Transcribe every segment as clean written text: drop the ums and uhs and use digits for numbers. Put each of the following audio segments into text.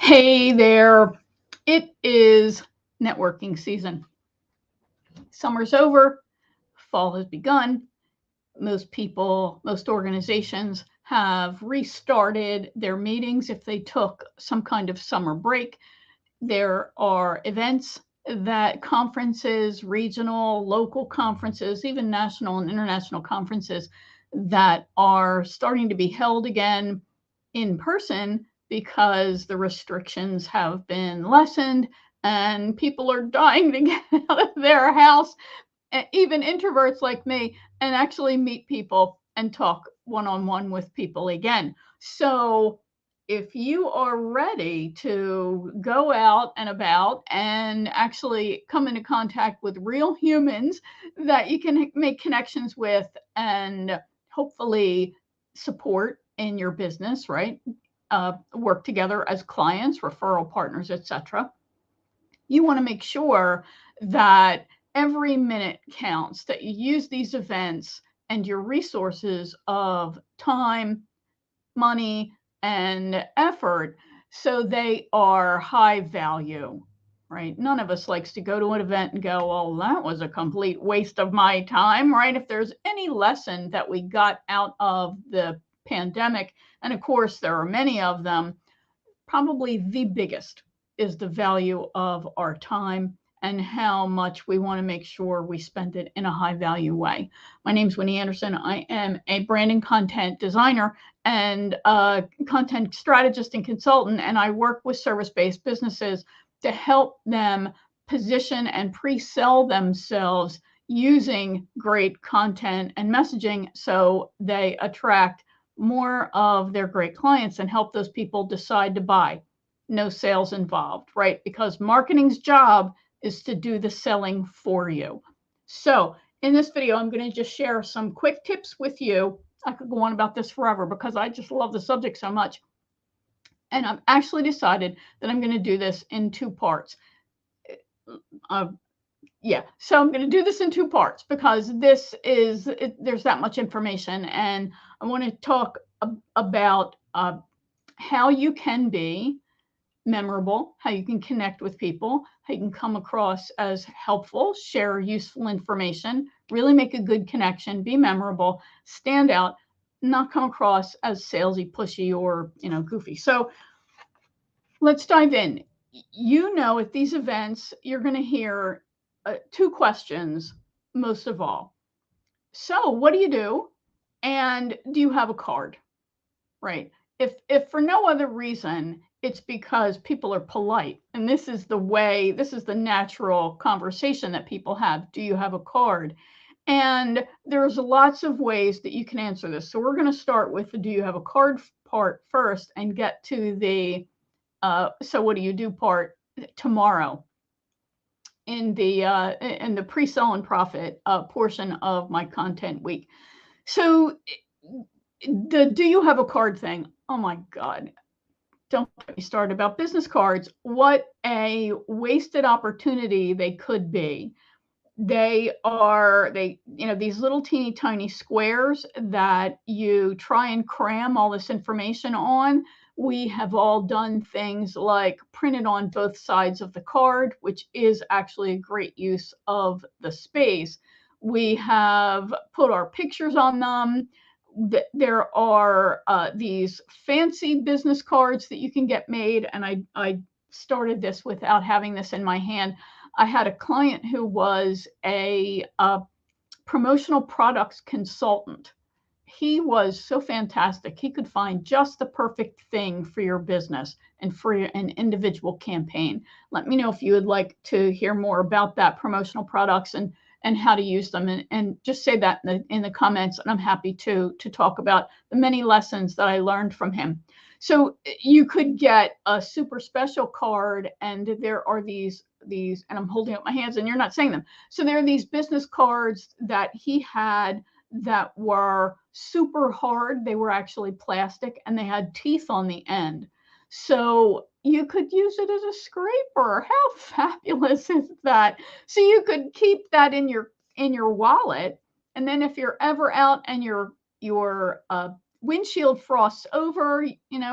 Hey there. It is networking season. Summer's over, fall has begun. Most organizations have restarted their meetings if they took some kind of summer break. There are events that conferences, regional, local conferences, even national and international conferences that are starting to be held again in person because the restrictions have been lessened and people are dying to get out of their house, even introverts like me, and actually meet people and talk one on one with people again. So, if you are ready to go out and about and actually come into contact with real humans that you can make connections with and hopefully support in your business, right? Work together as clients, referral partners, etc. You want to make sure that every minute counts, that you use these events and your resources of time, money, and effort so they are high value, right? None of us likes to go to an event and go, well, that was a complete waste of my time, right? If there's any lesson that we got out of the pandemic, and of course there are many of them, probably the biggest is the value of our time and how much we want to make sure we spend it in a high value way. My name is Winnie Anderson. I am a brand and content designer and a content strategist and consultant, and I work with service-based businesses to help them position and pre-sell themselves using great content and messaging so they attract more of their great clients and help those people decide to buy. No sales involved, right? Because marketing's job is to do the selling for you. So in this video, I'm going to just share some quick tips with you. I could go on about this forever because I just love the subject so much. And I've actually decided that I'm going to do this in two parts. So I'm going to do this in two parts because there's that much information, and I want to talk about how you can be memorable, how you can connect with people, how you can come across as helpful, share useful information, really make a good connection, be memorable, stand out, not come across as salesy, pushy, or goofy. So let's dive in. At these events, you're going to hear two questions most of all. So, what do you do? And do you have a card? Right. If for no other reason, it's because people are polite. And this is the natural conversation that people have. Do you have a card? And there's lots of ways that you can answer this. So we're going to start with the do you have a card part first and get to the so what do you do part tomorrow in the pre-sale and profit portion of my content week. So the do you have a card thing? Oh my God. Don't get me started about business cards. What a wasted opportunity they could be. These little teeny tiny squares that you try and cram all this information on. We have all done things like printed on both sides of the card, which is actually a great use of the space. We have put our pictures on them. There are these fancy business cards that you can get made, and I started this without having this in my hand. I had a client who was a promotional products consultant. He was so fantastic. He could find just the perfect thing for your business and for an individual campaign. Let me know if you would like to hear more about that, promotional products and how to use them, and just say that in the comments, and I'm happy to talk about the many lessons that I learned from him. So you could get a super special card, and there are these, and I'm holding up my hands and you're not saying them. So there are these business cards that he had that were super hard. They were actually plastic and they had teeth on the end. So you could use it as a scraper. How fabulous is that? So you could keep that in your wallet, and then if you're ever out and you're windshield frosts over,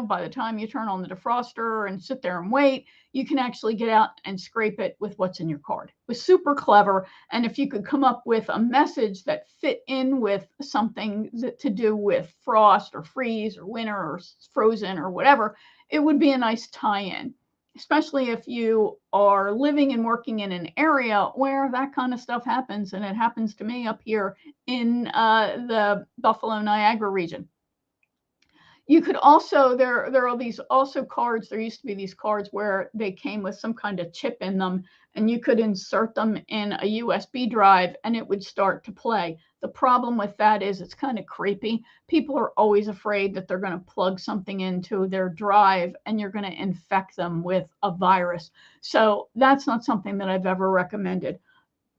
by the time you turn on the defroster and sit there and wait, you can actually get out and scrape it with what's in your card. It was super clever. And if you could come up with a message that fit in with something to do with frost or freeze or winter or frozen or whatever, it would be a nice tie-in, especially if you are living and working in an area where that kind of stuff happens. And it happens to me up here in the Buffalo, Niagara region. You could also, there are these also cards, there used to be these cards where they came with some kind of chip in them, and you could insert them in a USB drive and it would start to play. The problem with that is it's kind of creepy. People are always afraid that they're going to plug something into their drive and you're going to infect them with a virus. So that's not something that I've ever recommended.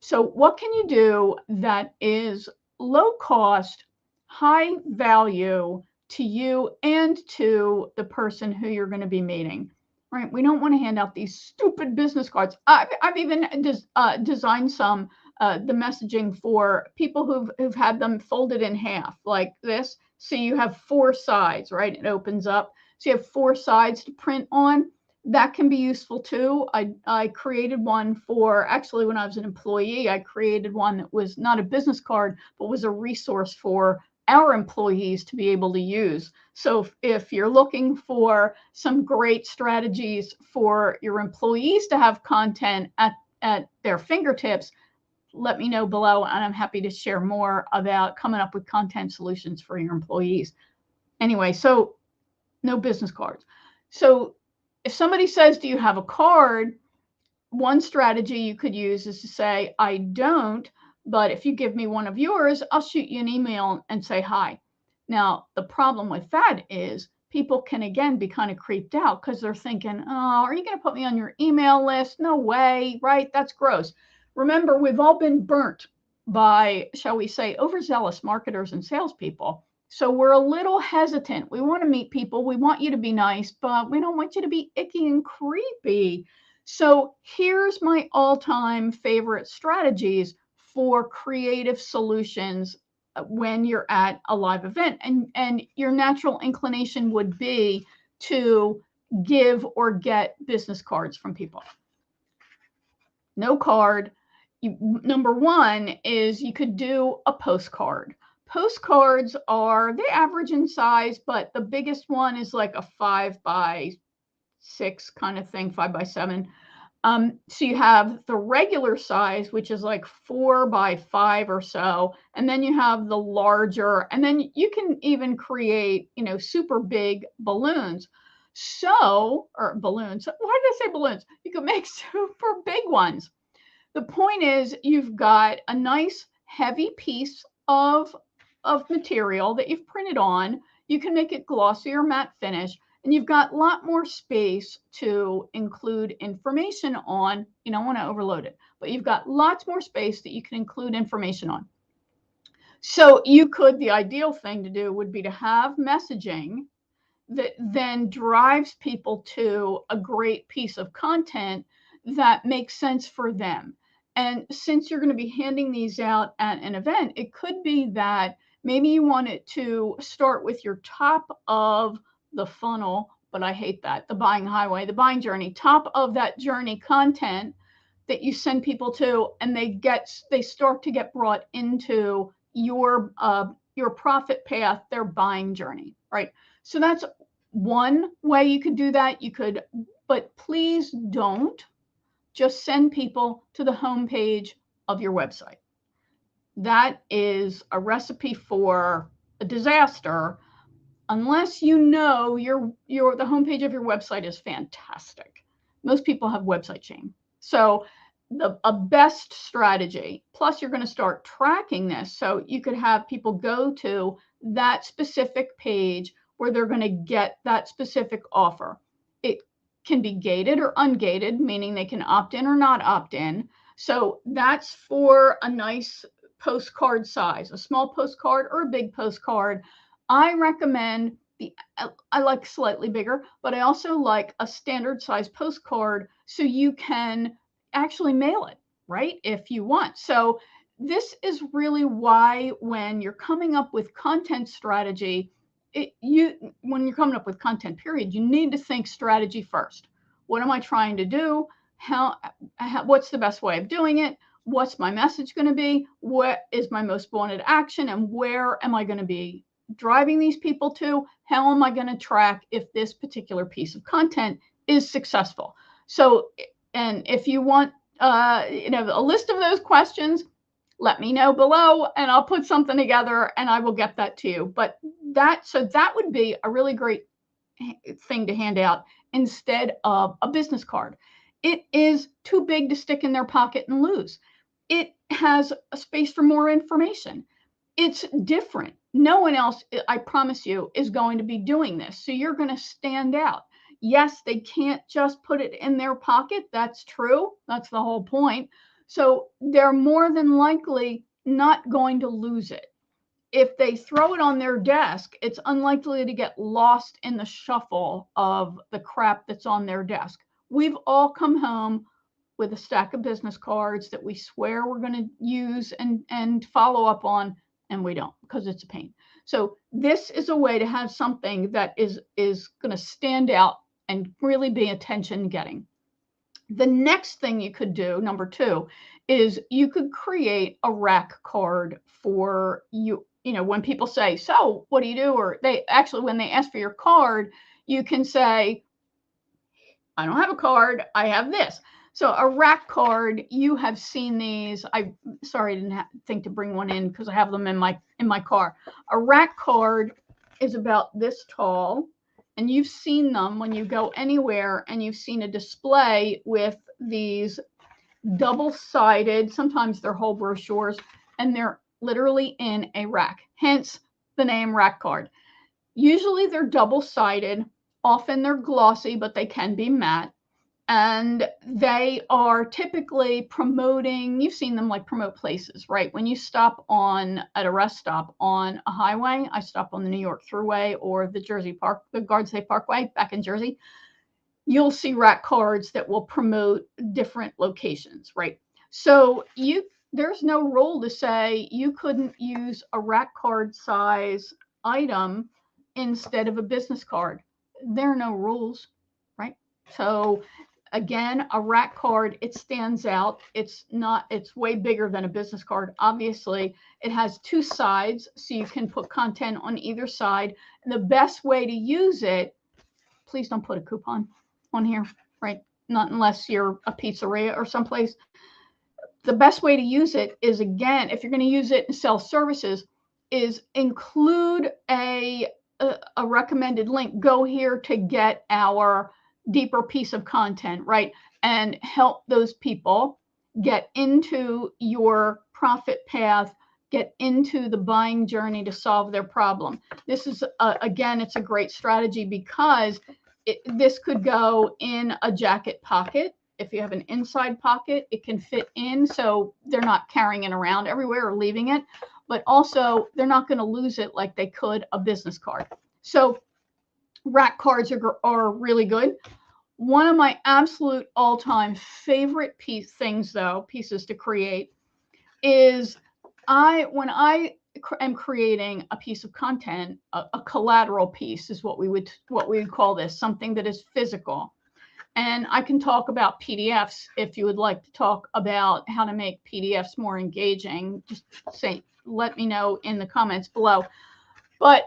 So what can you do that is low cost, high value to you and to the person who you're going to be meeting, right? We don't want to hand out these stupid business cards. I've even designed some, the messaging for people who've had them folded in half like this. So you have 4 sides, right? It opens up. So you have 4 sides to print on. That can be useful too. I created one for, actually when I was an employee, I created one that was not a business card, but was a resource for our employees to be able to use. So if you're looking for some great strategies for your employees to have content at their fingertips, let me know below, and I'm happy to share more about coming up with content solutions for your employees. Anyway, so no business cards. So if somebody says, do you have a card? One strategy you could use is to say, I don't, but if you give me one of yours, I'll shoot you an email and say hi. Now, the problem with that is people can, again, be kind of creeped out because they're thinking, oh, are you going to put me on your email list? No way, right? That's gross. Remember, we've all been burnt by, shall we say, overzealous marketers and salespeople. So we're a little hesitant. We want to meet people. We want you to be nice, but we don't want you to be icky and creepy. So here's my all-time favorite strategies for creative solutions when you're at a live event. And your natural inclination would be to give or get business cards from people. No card. Number one is you could do a postcard. Postcards are, they average in size, but the biggest one is like a 5x6 kind of thing, 5x7. So you have the regular size, which is like 4x5 or so, and then you have the larger, and then you can even create, super big balloons. So, or balloons, why did I say balloons? You can make super big ones. The point is you've got a nice heavy piece of material that you've printed on. You can make it glossy or matte finish, and you've got a lot more space to include information on. You don't want to overload it, but you've got lots more space that you can include information on. So you could, the ideal thing to do would be to have messaging that then drives people to a great piece of content that makes sense for them. And since you're going to be handing these out at an event, it could be that maybe you want it to start with your top of the funnel, but I hate that, the buying highway, the buying journey, top of that journey content that you send people to, and they start to get brought into your profit path, their buying journey, right? So that's one way you could do that. You could, but please don't just send people to the homepage of your website. That is a recipe for a disaster unless you know the homepage of your website is fantastic. Most people have website shame. So a best strategy, plus you're going to start tracking this. So you could have people go to that specific page where they're going to get that specific offer. It can be gated or ungated, meaning they can opt in or not opt in. So that's for a nice postcard size, a small postcard or a big postcard. I recommend I like slightly bigger, but I also like a standard size postcard so you can actually mail it, right? If you want. So this is really why when you're coming up with content strategy, when you're coming up with content, period, you need to think strategy first. What am I trying to do? What's the best way of doing it? What's my message going to be? What is my most wanted action? And where am I going to be driving these people to? How am I going to track if this particular piece of content is successful? So, and if you want, a list of those questions, let me know below and I'll put something together and I will get that to you. But that would be a really great thing to hand out instead of a business card. It is too big to stick in their pocket and lose. It has a space for more information. It's different. No one else, I promise you, is going to be doing this. So you're going to stand out. Yes, they can't just put it in their pocket. That's true. That's the whole point. So they're more than likely not going to lose it. If they throw it on their desk, it's unlikely to get lost in the shuffle of the crap that's on their desk. We've all come home with a stack of business cards that we swear we're going to use and follow up on, and we don't because it's a pain. So this is a way to have something that is going to stand out and really be attention getting. The next thing you could do, number 2, is you could create a rack card for you. When people say, so what do you do? Or when they ask for your card, you can say, I don't have a card. I have this. So a rack card, you have seen these. I didn't think to bring one in because I have them in my car. A rack card is about this tall. And you've seen them when you go anywhere and you've seen a display with these double-sided, sometimes they're whole brochures, and they're literally in a rack, hence the name rack card. Usually they're double-sided, often they're glossy, but they can be matte, and they are typically promoting, you've seen them like promote places, right? When you stop at a rest stop on a highway, I stop on the New York Thruway or the Garden Parkway back in Jersey, you'll see rack cards that will promote different locations, right? So there's no rule to say you couldn't use a rack card size item instead of a business card. There are no rules, right? So again, a rack card, it stands out. It's way bigger than a business card. Obviously, it has 2 sides, so you can put content on either side. And the best way to use it, please don't put a coupon on here, right? Not unless you're a pizzeria or someplace. The best way to use it is, again, if you're going to use it and sell services, is include a recommended link. Go here to get our deeper piece of content, right? And help those people get into your profit path, get into the buying journey to solve their problem. This is, again, it's a great strategy because this could go in a jacket pocket. If you have an inside pocket, it can fit in, so they're not carrying it around everywhere or leaving it, but also they're not going to lose it like they could a business card. So rack cards are really good. One of my absolute all-time favorite pieces to create is when I am creating a piece of content, a collateral piece is what we would call this, something that is physical. And I can talk about PDFs if you would like to talk about how to make PDFs more engaging. Just let me know in the comments below. But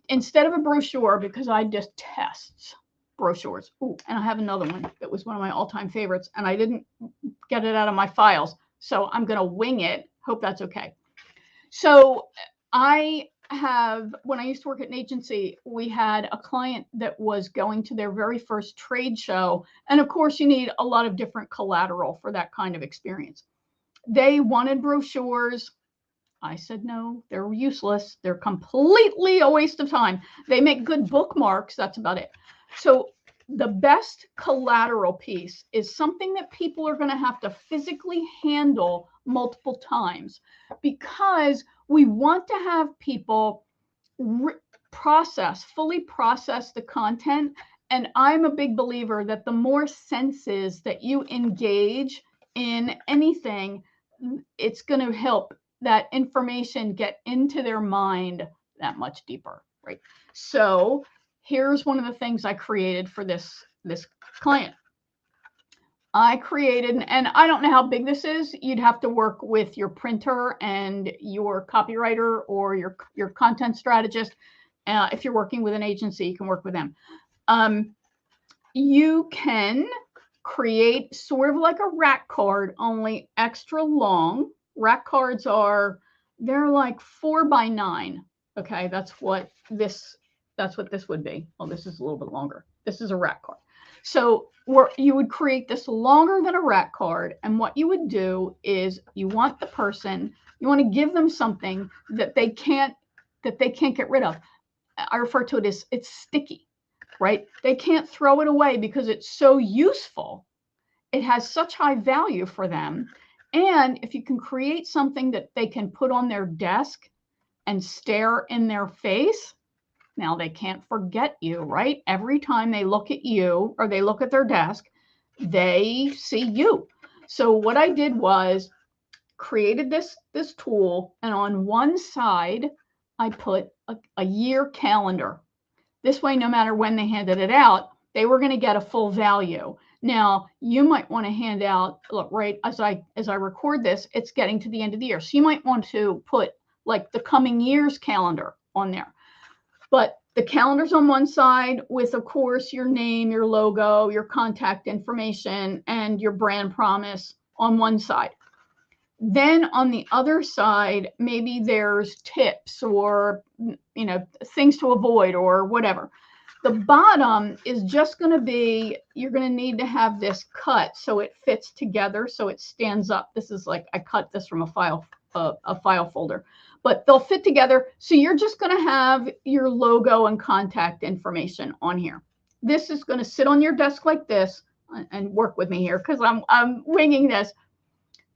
instead of a brochure, because I detest brochures. Ooh, and I have another one that was one of my all-time favorites, and I didn't get it out of my files, so I'm going to wing it. Hope that's okay. So when I used to work at an agency, we had a client that was going to their very first trade show. And of course, you need a lot of different collateral for that kind of experience. They wanted brochures. I said, no, they're useless. They're completely a waste of time. They make good bookmarks. That's about it. So the best collateral piece is something that people are going to have to physically handle multiple times, because we want to have people fully process the content. And I'm a big believer that the more senses that you engage in anything, it's going to help that information get into their mind that much deeper, right? So here's one of the things I created for this client. I created, and I don't know how big this is. You'd have to work with your printer and your copywriter or your content strategist. If you're working with an agency, you can work with them. You can create sort of like a rack card, only extra long. Rack cards they're like 4 by 9. Okay, that's what this would be. Well, this is a little bit longer. This is a rack card. So you would create this longer than a rack card, and what you would do is you want to give them something that they can't get rid of. I refer to it as it's sticky, right? They can't throw it away because it's so useful. It has such high value for them. And if you can create something that they can put on their desk and stare in their face, now they can't forget you, right? Every time they look at you or they look at their desk, they see you. So what I did was created this tool, and on one side, I put a year calendar. This way, no matter when they handed it out, they were going to get a full value. Now, you might want to hand out, look, right as I record this, it's getting to the end of the year. So you might want to put like the coming year's calendar on there. But the calendar's on one side with, of course, your name, your logo, your contact information, and your brand promise on one side. Then on the other side, maybe there's tips or, things to avoid or whatever. The bottom is just going to be, you're going to need to have this cut so it fits together, so it stands up. This is like, I cut this from a file folder, but they'll fit together. So you're just going to have your logo and contact information on here. This is going to sit on your desk like this, and work with me here because I'm winging this.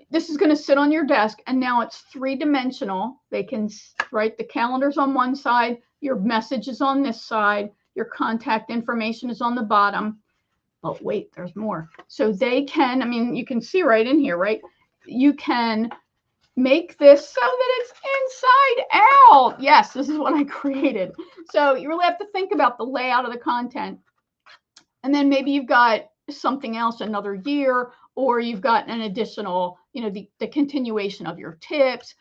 This is going to sit on your desk, and now it's 3-dimensional. They can write the calendars on one side, your message is on this side, your contact information is on the bottom. But wait, there's more. So they can, you can see right in here, right? You can make this so that it's inside out. Yes, this is what I created. So you really have to think about the layout of the content. And then maybe you've got something else another year, or you've got an additional, the continuation of your tips.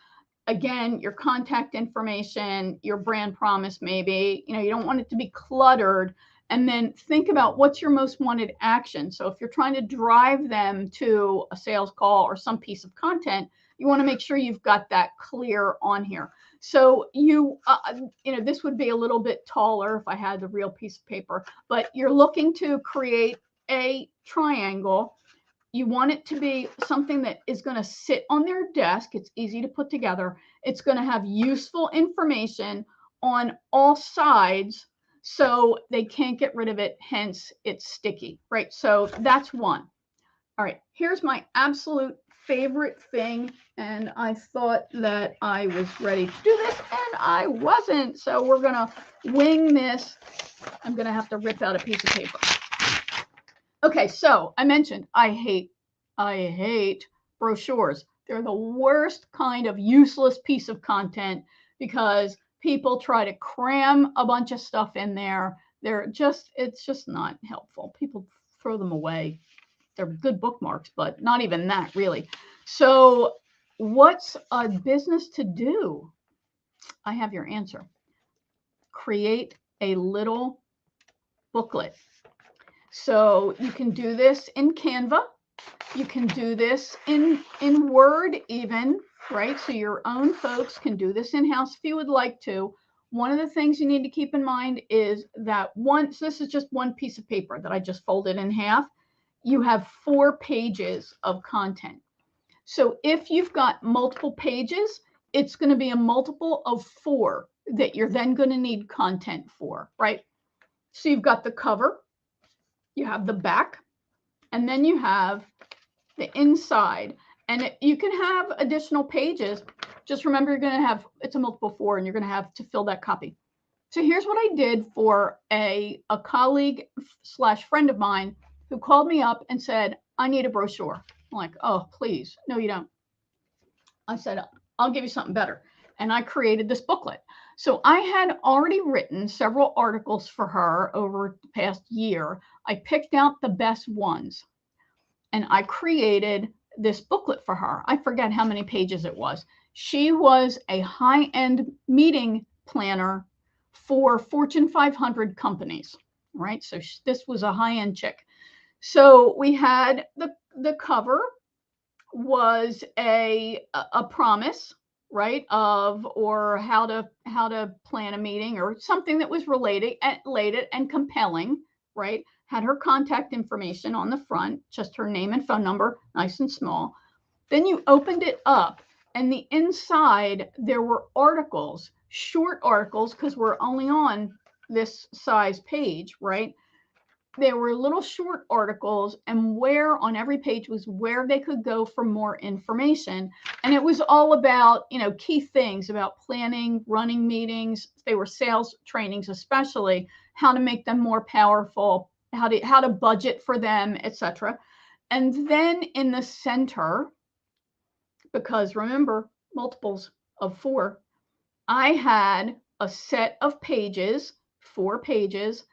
Again, your contact information, your brand promise, maybe, you don't want it to be cluttered. And then think about what's your most wanted action. So if you're trying to drive them to a sales call or some piece of content, you want to make sure you've got that clear on here. So this would be a little bit taller if I had the real piece of paper, but you're looking to create a triangle. You want it to be something that is going to sit on their desk. It's easy to put together. It's going to have useful information on all sides, so they can't get rid of it. Hence, it's sticky, right? So that's one. All right, here's my absolute favorite thing. And I thought that I was ready to do this, and I wasn't. So we're going to wing this. I'm going to have to rip out a piece of paper. Okay, so I mentioned I hate brochures. They're the worst kind of useless piece of content because people try to cram a bunch of stuff in there. It's just not helpful. People throw them away. They're good bookmarks, but not even that really. So what's a business to do? I have your answer. Create a little booklet. So you can do this in Canva. You can do this in Word even, right? So your own folks can do this in-house if you would like to. One of the things you need to keep in mind is that so this is just one piece of paper that I just folded in half. You have 4 pages of content. So if you've got multiple pages, it's going to be a multiple of 4 that you're then going to need content for, right? So you've got the cover, you have the back, and then you have the inside. And you can have additional pages. Just remember, you're going to have, it's a multiple 4, and you're going to have to fill that copy. So here's what I did for a colleague / friend of mine who called me up and said, I need a brochure. I'm like, oh, please. No, you don't. I said, I'll give you something better. And I created this booklet. So I had already written several articles for her over the past year. I picked out the best ones and I created this booklet for her. I forget how many pages it was. She was a high-end meeting planner for Fortune 500 companies, right? So this was a high-end chick. So we had the cover was a promise, right, of or how to plan a meeting or something that was related and compelling, right? Had her contact information on the front, just her name and phone number, nice and small. Then you opened it up, and the inside there were articles, short articles, because we're only on this size page, right? There were little short articles, and where on every page was where they could go for more information. And it was all about, key things about planning, running meetings. They were sales trainings, especially how to make them more powerful, how to budget for them, etc. And then in the center, because remember, multiples of 4, I had a set of pages, 4 pages.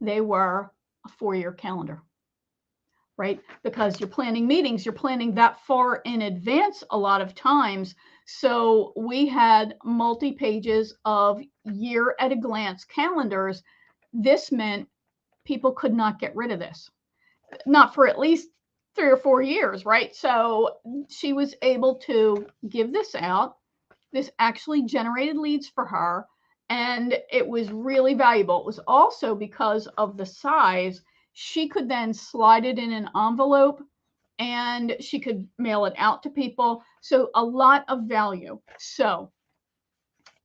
They were a 4-year calendar, right? Because you're planning meetings, you're planning that far in advance a lot of times. So we had multi-pages of year at a glance calendars. This meant people could not get rid of this, not for at least 3 or 4 years, right? So she was able to give this out. This actually generated leads for her, and it was really valuable. It was also because of the size, she could then slide it in an envelope and she could mail it out to people. So a lot of value. So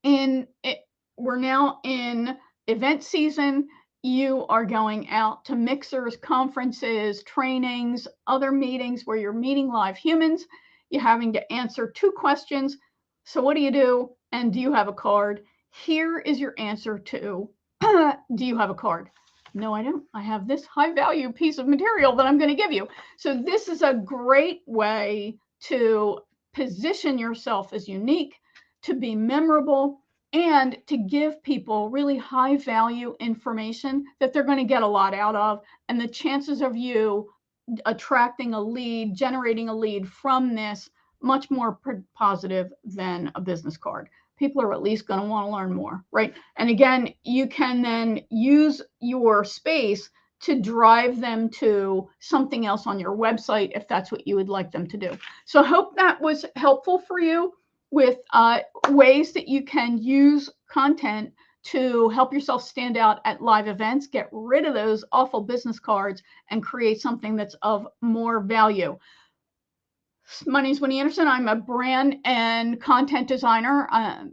we're now in event season. You are going out to mixers, conferences, trainings, other meetings where you're meeting live humans. You're having to answer 2 questions. So what do you do? And do you have a card? Here is your answer to, do you have a card? No, I don't. I have this high value piece of material that I'm going to give you. So this is a great way to position yourself as unique, to be memorable, and to give people really high value information that they're going to get a lot out of. And the chances of you attracting a lead, generating a lead from this, much more positive than a business card. People are at least going to want to learn more, right? And again, you can then use your space to drive them to something else on your website if that's what you would like them to do. So I hope that was helpful for you with ways that you can use content to help yourself stand out at live events, get rid of those awful business cards, and create something that's of more value. My name is Winnie Anderson. I'm a brand and content designer,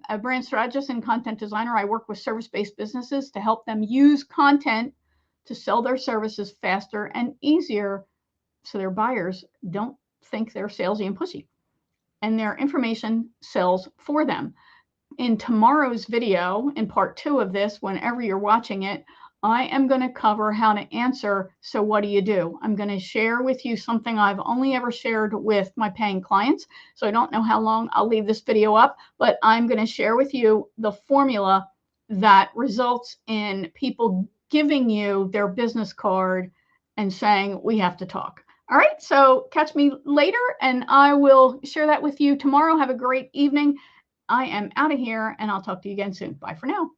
a brand strategist and content designer. I work with service-based businesses to help them use content to sell their services faster and easier so their buyers don't think they're salesy and pushy, and their information sells for them. In tomorrow's video, in part 2 of this, whenever you're watching it, I am going to cover how to answer, so what do you do? I'm going to share with you something I've only ever shared with my paying clients. So I don't know how long I'll leave this video up, but I'm going to share with you the formula that results in people giving you their business card and saying, we have to talk. All right, so catch me later, and I will share that with you tomorrow. Have a great evening. I am out of here, and I'll talk to you again soon. Bye for now.